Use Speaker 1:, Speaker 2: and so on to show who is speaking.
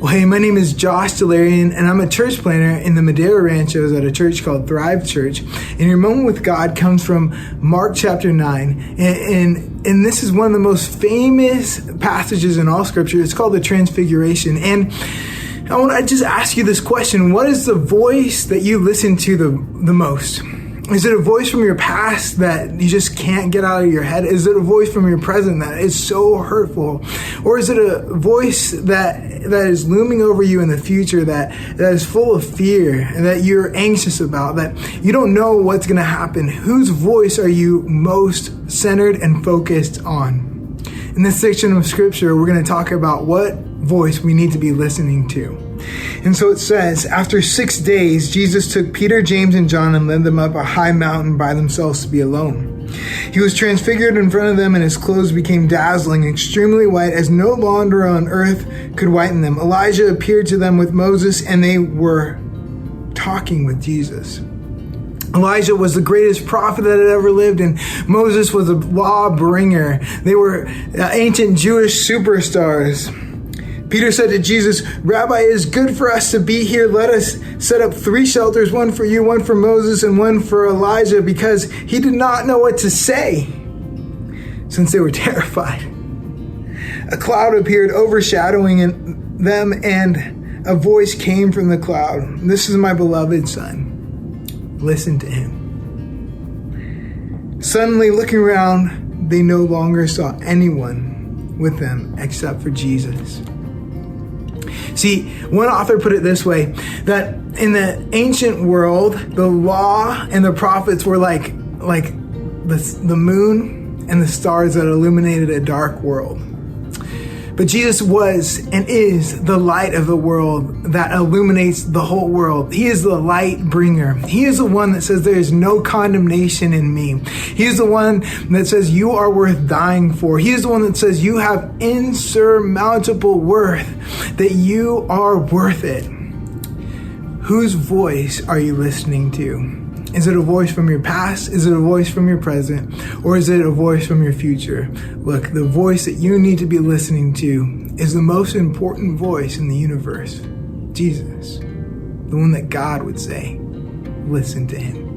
Speaker 1: Well, hey, my name is Josh Dolarian, and I'm a church planner in the Madera Ranchos at a church called Thrive Church. And your moment with God comes from Mark chapter 9. And this is one of the most famous passages in all Scripture. It's called the Transfiguration. And I want to just ask you this question. What is the voice that you listen to the most? Is it a voice from your past that you just can't get out of your head? Is it a voice from your present that is so hurtful? Or is it a voice that is looming over you in the future that is full of fear and that you're anxious about, that you don't know what's going to happen? Whose voice are you most centered and focused on? In this section of Scripture, we're going to talk about what voice we need to be listening to. And so it says, after 6 days, Jesus took Peter, James, and John and led them up a high mountain by themselves to be alone. He was transfigured in front of them, and his clothes became dazzling, extremely white, as no launder on earth could whiten them. Elijah appeared to them with Moses, and they were talking with Jesus. Elijah was the greatest prophet that had ever lived, and Moses was a law bringer. They were ancient Jewish superstars. Peter said to Jesus, "Rabbi, it is good for us to be here. Let us set up 3 shelters, one for you, one for Moses, and one for Elijah," because he did not know what to say, since they were terrified. A cloud appeared overshadowing them, and a voice came from the cloud. "This is my beloved Son. Listen to him." Suddenly, looking around, they no longer saw anyone with them except for Jesus. See, one author put it this way, that in the ancient world, the law and the prophets were like the moon and the stars that illuminated a dark world. But Jesus was and is the light of the world that illuminates the whole world. He is the light bringer. He is the one that says there is no condemnation in me. He is the one that says you are worth dying for. He is the one that says you have insurmountable worth, that you are worth it. Whose voice are you listening to? Is it a voice from your past? Is it a voice from your present? Or is it a voice from your future? Look, the voice that you need to be listening to is the most important voice in the universe. Jesus, the one that God would say, listen to him.